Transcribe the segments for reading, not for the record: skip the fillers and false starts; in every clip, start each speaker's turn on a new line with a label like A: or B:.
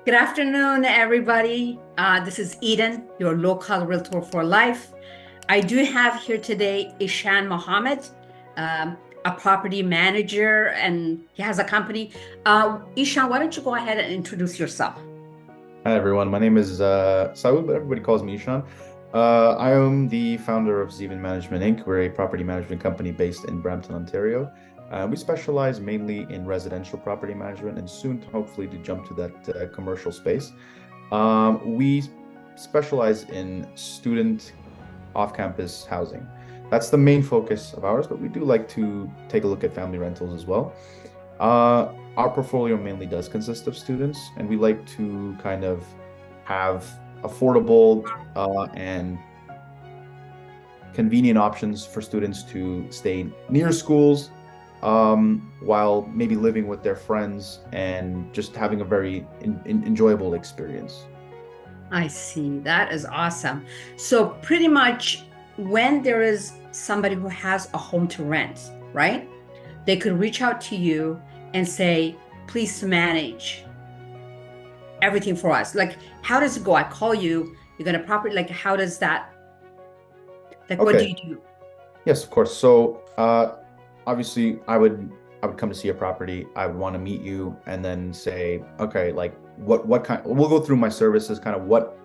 A: Good afternoon, everybody. This is Eden, your local realtor for life. I do have here today Saood Mohammad, a property manager, and he has a company. Ishan, why don't you go ahead and introduce yourself?
B: Hi everyone, my name is Saood, but everybody calls me Ishan. I am the founder of Zevin Management Inc. We're a property management company based in Brampton, Ontario. We specialize mainly in residential property management and soon hopefully to jump to that commercial space. We specialize in student off-campus housing. That's the main focus of ours, but we do like to take a look at family rentals as well. Our portfolio mainly does consist of students, and we like to kind of have affordable and convenient options for students to stay near schools while maybe living with their friends and just having a very enjoyable experience.
A: I see. That is awesome. So pretty much when there is somebody who has a home to rent, right? They could reach out to you and say, please manage everything for us. Like, how does it go? I call you, you're gonna property, like, how does that, like, what do
B: Okay.
A: you do?
B: Yes, of course. So, obviously, I would come to see a property. I would want to meet you, and then say, okay, like what kind? We'll go through my services. Kind of what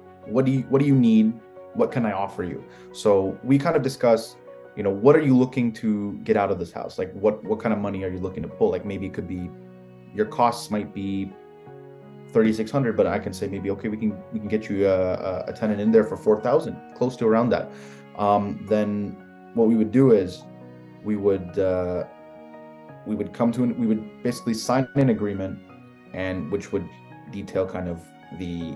B: do you need? What can I offer you? So we kind of discuss, what are you looking to get out of this house? Like, what kind of money are you looking to pull? Like, maybe it could be your costs might be 3,600, but I can say maybe okay, we can get you a tenant in there for 4,000, close to around that. Then what we would do is we would uh, we would basically sign an agreement, and which would detail kind of the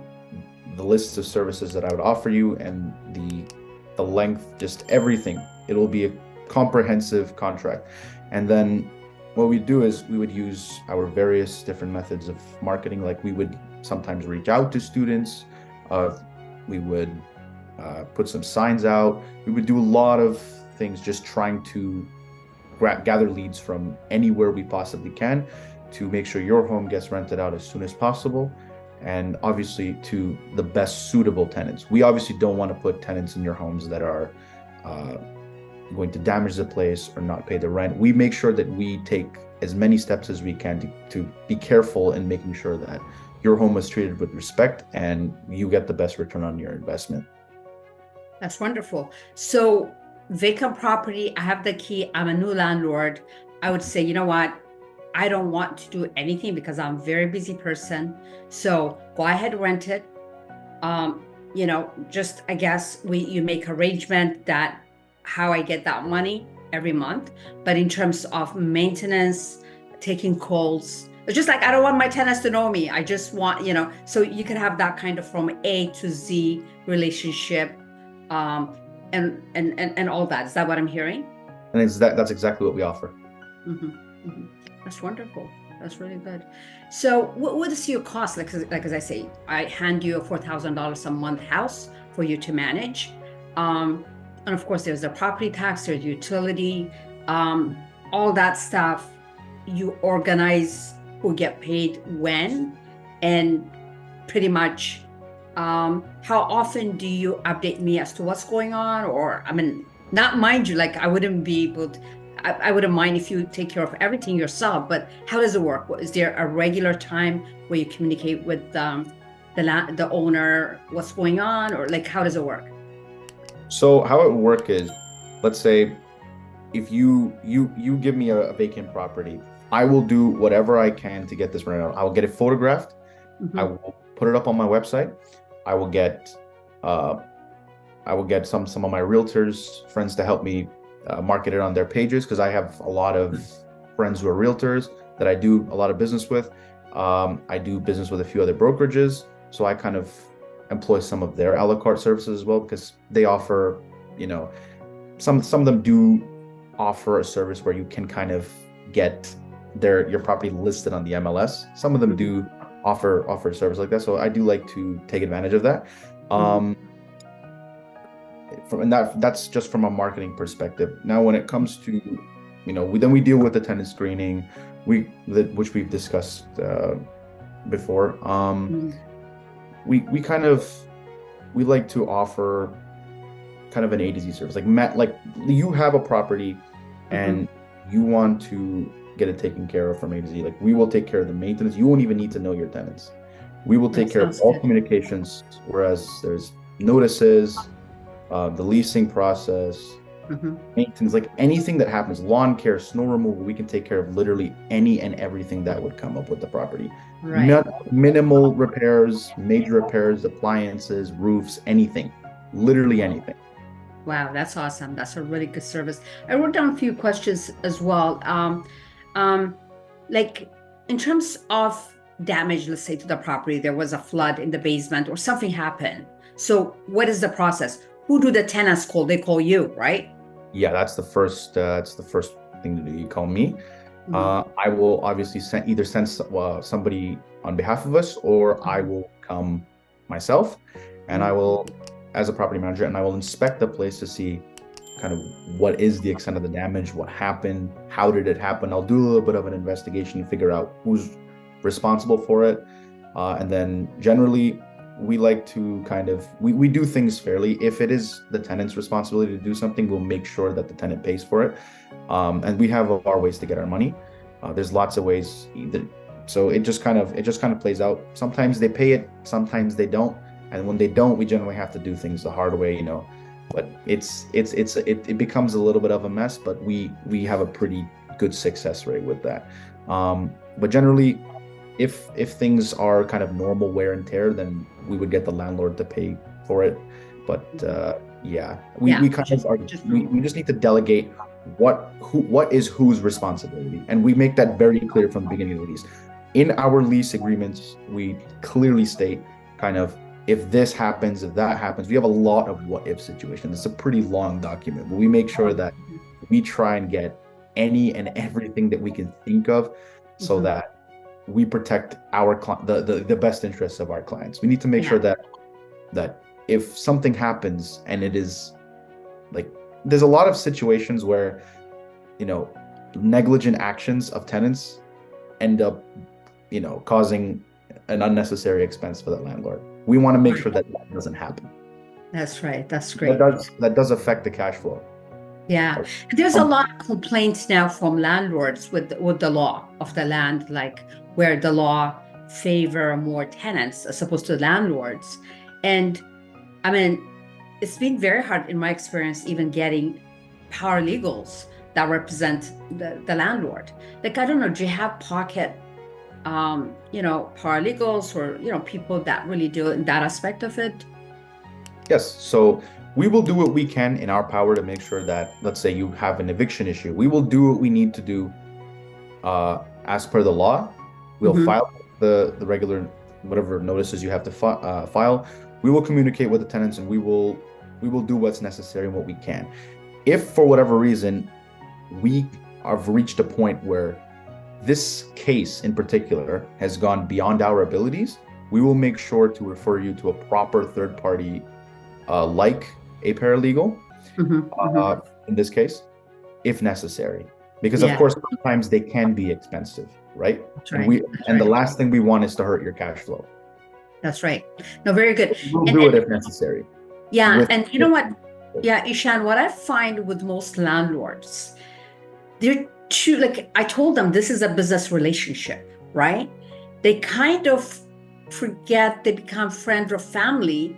B: the lists of services that I would offer you and the length, just everything. It'll be a comprehensive contract. And then what we do is we would use our various different methods of marketing. Like we would sometimes reach out to students. We would put some signs out. We would do a lot of things just trying to gather leads from anywhere we possibly can to make sure your home gets rented out as soon as possible, and obviously to the best suitable tenants. We obviously don't want to put tenants in your homes that are uh, going to damage the place or not pay the rent. We make sure that we take as many steps as we can to be careful in making sure that your home is treated with respect and you get the best return on your investment.
A: That's wonderful. So vacant property, I have the key, I'm a new landlord. I would say, you know what? I don't want to do anything because I'm a very busy person. So go ahead, rent it. Just I guess you make arrangement that how I get that money every month. But in terms of maintenance, taking calls, it's just like I don't want my tenants to know me. I just want, so you can have that kind of from A to Z relationship, um, and all that. Is that what I'm hearing?
B: And that's exactly what we offer.
A: Hmm. Hmm. That's wonderful. That's really good. So what is your cost? Like as I say, I hand you a $4,000 a month house for you to manage. And of course there's the property tax, there's utility, um, all that stuff. You organize who get paid when, and pretty much how often do you update me as to what's going on? Or I mean, not mind you, like I wouldn't be able to, I wouldn't mind if you take care of everything yourself, but how does it work? Is there a regular time where you communicate with the owner, what's going on, or like how does it work?
B: So how it would work is, let's say if you give me a vacant property, I will do whatever I can to get this rented out. I will get it photographed. I
A: Hmm.
B: will put it up on my website. I will get uh, I will get some of my realtors friends to help me market it on their pages, because I have a lot of friends who are realtors that I do a lot of business with. I do business with a few other brokerages, so I kind of employ some of their a la carte services as well, because they offer, you know, some of them do offer a service where you can kind of get your property listed on the MLS. Some of them
A: Hmm.
B: do offer a service like that, so I do like to take advantage of that.
A: Hmm.
B: Um, and that's just from a marketing perspective. Now, when it comes to, we deal with the tenant screening, which we've discussed before.
A: Hmm.
B: we kind of we like to offer kind of an A to Z service. Like you have a property and you want to get it taken care of from A to Z. Like we will take care of the maintenance. You won't even need to know your tenants. We will take care of all communications, whereas there's notices, the leasing process, maintenance, like anything that happens, lawn care, snow removal, we can take care of literally any and everything that would come up with the property.
A: Right.
B: Not minimal repairs, major repairs, appliances, roofs, anything, literally anything.
A: Wow, that's awesome. That's a really good service. I wrote down a few questions as well. Like in terms of damage, let's say to the property, there was a flood in the basement or something happened. So what is the process? Who do the tenants call? They call you, right?
B: Yeah, that's the first thing to do. You call me. I will obviously either send somebody on behalf of us, or I will come myself, and I will, as a property manager, and I will inspect the place to see kind of what is the extent of the damage, what happened, how did it happen. I'll do a little bit of an investigation to figure out who's responsible for it, and then generally we like to kind of we do things fairly. If it is the tenant's responsibility to do something, we'll make sure that the tenant pays for it, and we have our ways to get our money. There's lots of ways so it just kind of plays out. Sometimes they pay it, sometimes they don't, and when they don't, we generally have to do things the hard way, but it becomes a little bit of a mess, but we have a pretty good success rate with that. But generally, if things are kind of normal wear and tear, then we would get the landlord to pay for it. But we just need to delegate what is whose responsibility, and we make that very clear from the beginning of the lease. In our lease agreements, we clearly state kind of, if this happens, if that happens. We have a lot of what if situations. It's a pretty long document, but we make sure that we try and get any and everything that we can think of, so that we protect our the best interests of our clients. We need to make sure that if something happens, and it is like, there's a lot of situations where negligent actions of tenants end up causing an unnecessary expense for the landlord. We want to make sure that doesn't happen.
A: That's right. That's great.
B: That does affect the cash flow.
A: Yeah, there's a lot of complaints now from landlords with the law of the land, like where the law favor more tenants as opposed to landlords. And I mean, it's been very hard in my experience, even getting paralegals that represent the landlord. Like, I don't know, do you have pocket paralegals or people that really do in that aspect of it?
B: Yes. So we will do what we can in our power to make sure that, let's say you have an eviction issue, we will do what we need to do as per the law. We'll file the regular whatever notices you have to file. We will communicate with the tenants, and we will do what's necessary and what we can. If for whatever reason we have reached a point where this case in particular has gone beyond our abilities, we will make sure to refer you to a proper third party, like a paralegal, in this case, if necessary. Because of course, sometimes they can be expensive, right?
A: That's right.
B: And the last thing we want is to hurt your cash flow.
A: That's right. No, very good.
B: We'll do it if necessary.
A: Yeah, and you know what? Yeah, Ishan, what I find with most landlords, they're too, like I told them, this is a business relationship, right? They kind of forget they become friend or family.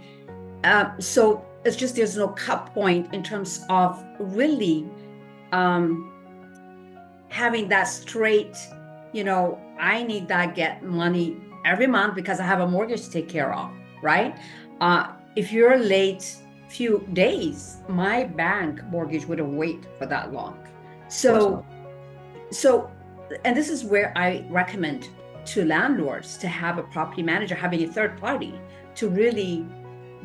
A: So it's just, there's no cut point in terms of really having that straight, I need that get money every month because I have a mortgage to take care of, right? If you're late few days, my bank mortgage wouldn't wait for that long. So, and this is where I recommend to landlords to have a property manager, having a third party to really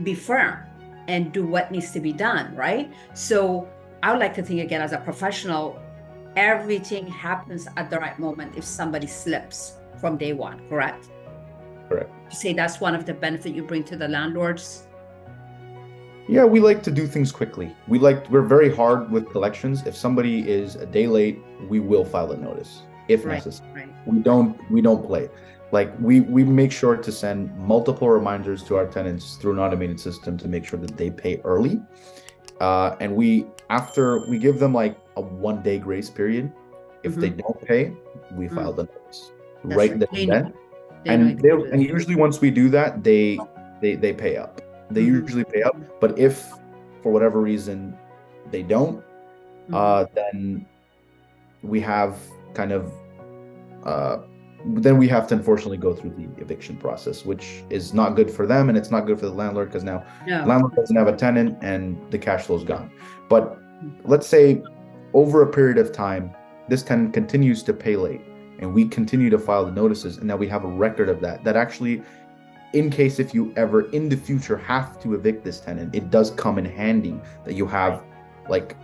A: be firm and do what needs to be done, right? So I would like to think, again, as a professional, everything happens at the right moment if somebody slips from day one, correct?
B: Correct.
A: You say that's one of the benefits you bring to the landlords?
B: Yeah, we like to do things quickly. We're very hard with collections. If somebody is a day late, we will file a notice if necessary. Right. We don't play. Like we make sure to send multiple reminders to our tenants through an automated system to make sure that they pay early. And after we give them like a 1 day grace period. If they don't pay, we file the notice
A: That's
B: right
A: right.
B: there and then.
A: They know
B: And usually once we do that, they pay up. They usually pay up. But if for whatever reason they don't, then we have kind of then we have to unfortunately go through the eviction process, which is not good for them and it's not good for the landlord, because now the landlord doesn't have a tenant and the cash flow is gone. But let's say over a period of time, this tenant continues to pay late and we continue to file the notices, and now we have a record of that actually, in case if you ever in the future have to evict this tenant, it does come in handy that you have like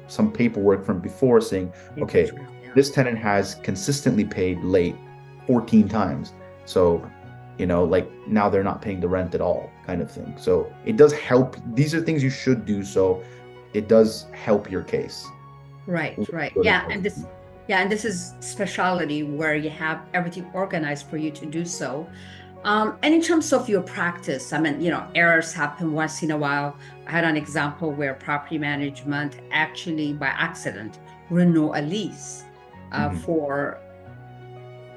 B: some paperwork from before saying, okay, this tenant has consistently paid late 14 times. So, like now they're not paying the rent at all, kind of thing. So it does help. These are things you should do. So it does help your case.
A: Right. Yeah. And this is specialty where you have everything organized for you to do so. And in terms of your practice, I mean, errors happen once in a while. I had an example where property management actually by accident renew a lease for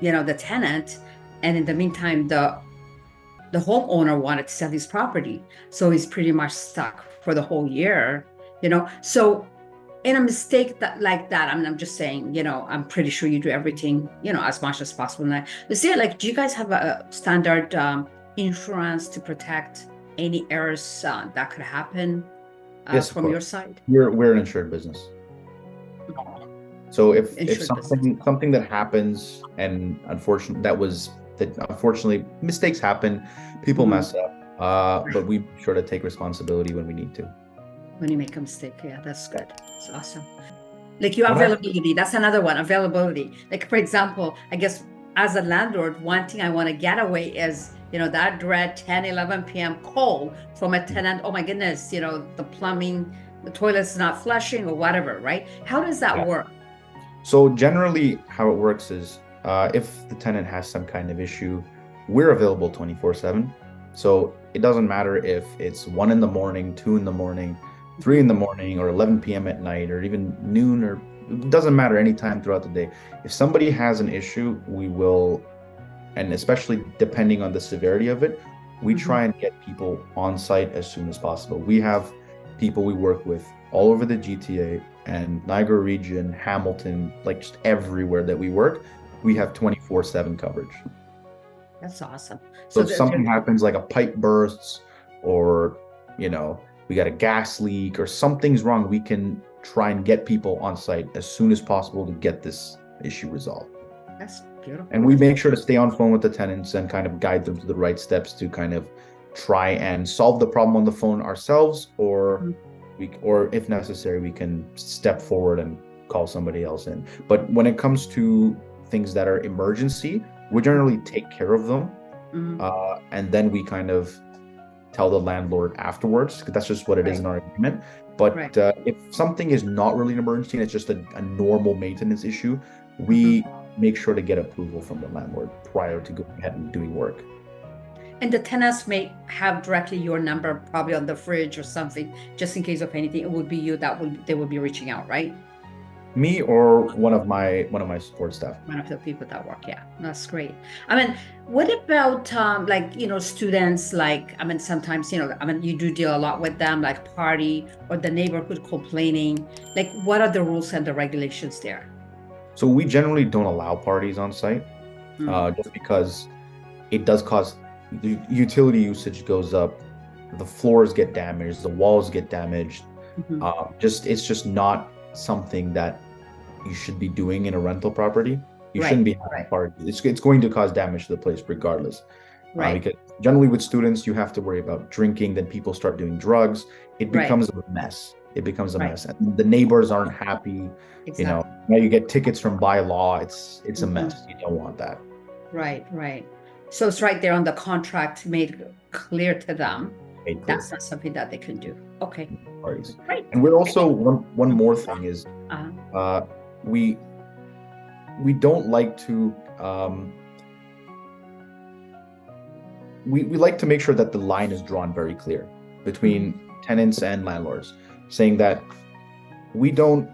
A: the tenant, and in the meantime the homeowner wanted to sell his property, so he's pretty much stuck for the whole year. So in a mistake like that, I mean, I'm just saying, I'm pretty sure you do everything as much as possible. Now, let's see, like, do you guys have a standard insurance to protect any errors that could happen
B: Yes,
A: from your side?
B: We're an insured business. So if something that happens, and unfortunately mistakes happen, people mess up, but we sure to take responsibility when we need to.
A: When you make a mistake, yeah, that's good. That's awesome. Like your availability, that's another one, availability. Like, for example, I guess as a landlord, one thing I want to get away is, that dread 10, 11 p.m. call from a tenant. Oh my goodness, the plumbing, the toilet's not flushing or whatever, right? How does that work?
B: So generally how it works is if the tenant has some kind of issue, we're available 24/7. So it doesn't matter if it's 1 a.m, 2 a.m, 3 a.m, or 11 p.m. at night, or even noon, or it doesn't matter any time throughout the day. If somebody has an issue, we will, and especially depending on the severity of it, we try and get people on site as soon as possible. We have people we work with all over the GTA and Niagara region, Hamilton, like just everywhere that we work, we have 24/7 coverage.
A: That's awesome.
B: So if something happens, like a pipe bursts, or we got a gas leak or something's wrong, we can try and get people on site as soon as possible to get this issue resolved.
A: That's beautiful.
B: And we make sure to stay on phone with the tenants and kind of guide them to the right steps to kind of try and solve the problem on the phone ourselves, or if necessary, we can step forward and call somebody else in. But when it comes to things that are emergency, we generally take care of them. And then we kind of tell the landlord afterwards, because that's just what it is in our agreement. But if something is not really an emergency and it's just a normal maintenance issue, we make sure to get approval from the landlord prior to going ahead and doing work.
A: And the tenants may have directly your number, probably on the fridge or something, just in case of anything. It would be you they would be reaching out, right?
B: Me or one of my support staff.
A: One of the people that work, yeah, that's great. I mean, what about students? Like, I mean, sometimes you do deal a lot with them, like party or the neighborhood complaining. Like, what are the rules and the regulations there?
B: So we generally don't allow parties on site, just because it does cause the utility usage goes up, the floors get damaged, the walls get damaged. It's just not something that you should be doing in a rental property. You shouldn't be having parties. It's going to cause damage to the place regardless. Because generally with students, you have to worry about drinking, then people start doing drugs. It becomes a mess. Mess. And the neighbors aren't happy. Now you get tickets from by law. It's a mess. You don't want that. Right.
A: So it's right there on the contract, made clear to them. That's not something that they can do. Okay.
B: Parties. Right. And we're also one more thing is we don't like to we like to make sure that the line is drawn very clear between tenants and landlords, saying that we don't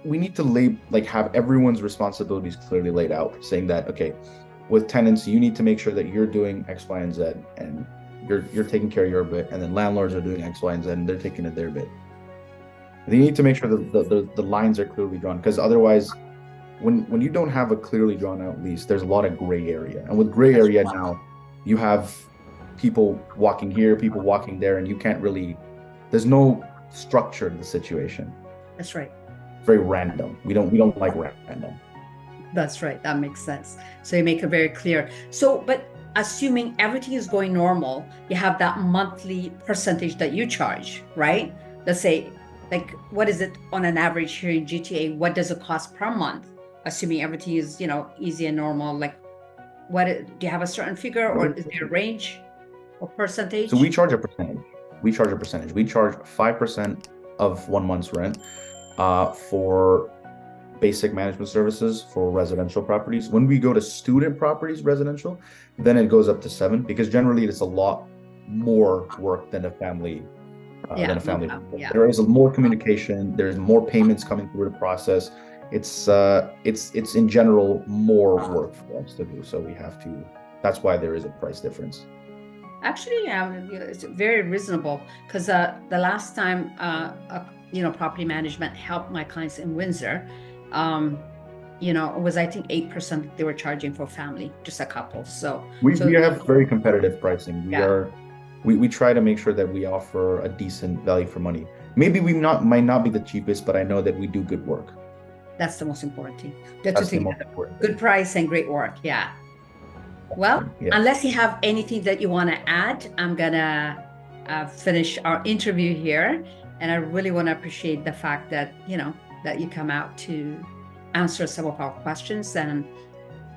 B: we need to have everyone's responsibilities clearly laid out, saying that, okay, with tenants, you need to make sure that you're doing X, Y, and Z, and you're taking care of your bit, and then landlords are doing X, Y, and Z, and they're taking their bit. They need to make sure that the lines are clearly drawn, because otherwise, when you don't have a clearly drawn out lease, there's a lot of gray area. And with gray area now, you have people walking here, people walking there, and you can't really, there's no structure to the situation.
A: That's right.
B: Very random. We don't like random.
A: That's right. That makes sense. So you make it very clear. So, but assuming everything is going normal, you have that monthly percentage that you charge, right? Let's say, like, what is it on an average here in GTA? What does it cost per month? Assuming everything is, easy and normal, like, do you have a certain figure, or is there a range or percentage?
B: So we charge a percentage. We charge 5% of 1 month's rent for basic management services for residential properties. When we go to student properties, residential, then it goes up to 7%, because generally it's a lot more work than a family. There is more communication. There's more payments coming through the process. It's in general more work for us to do. So we have to. That's why there is a price difference.
A: Actually, it's very reasonable, because the last time property management helped my clients in Windsor, it was, I think, 8% they were charging for family, just a couple. So
B: we have very competitive pricing. We try to make sure that we offer a decent value for money. Maybe we might not be the cheapest, but I know that we do good work.
A: That's the most important thing. Good price and great work. Yeah. Well, unless you have anything that you want to add, I'm gonna finish our interview here. And I really want to appreciate the fact that that you come out to answer some of our questions. And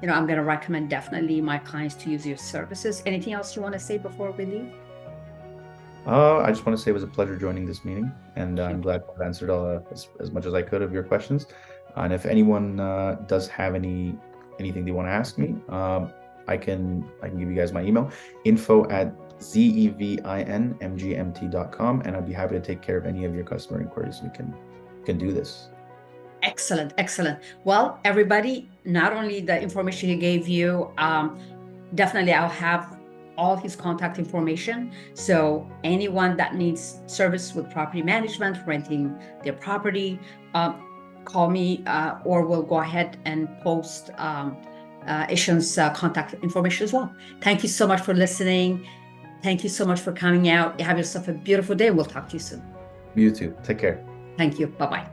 A: I'm gonna recommend definitely my clients to use your services. Anything else you want to say before we leave?
B: I just want to say it was a pleasure joining this meeting, and I'm glad I've answered as much as I could of your questions. And if anyone does have anything they want to ask me, I can give you guys my email, info@zevinmgmt.com, and I'd be happy to take care of any of your customer inquiries. We can do this.
A: Excellent. Well, everybody, not only the information he gave you, definitely I'll have all his contact information. So anyone that needs service with property management, renting their property, call me, or we'll go ahead and post Ishan's contact information as well. Thank you so much for listening. Thank you so much for coming out. You have yourself a beautiful day. We'll talk to you soon.
B: You too. Take care.
A: Thank you. Bye-bye.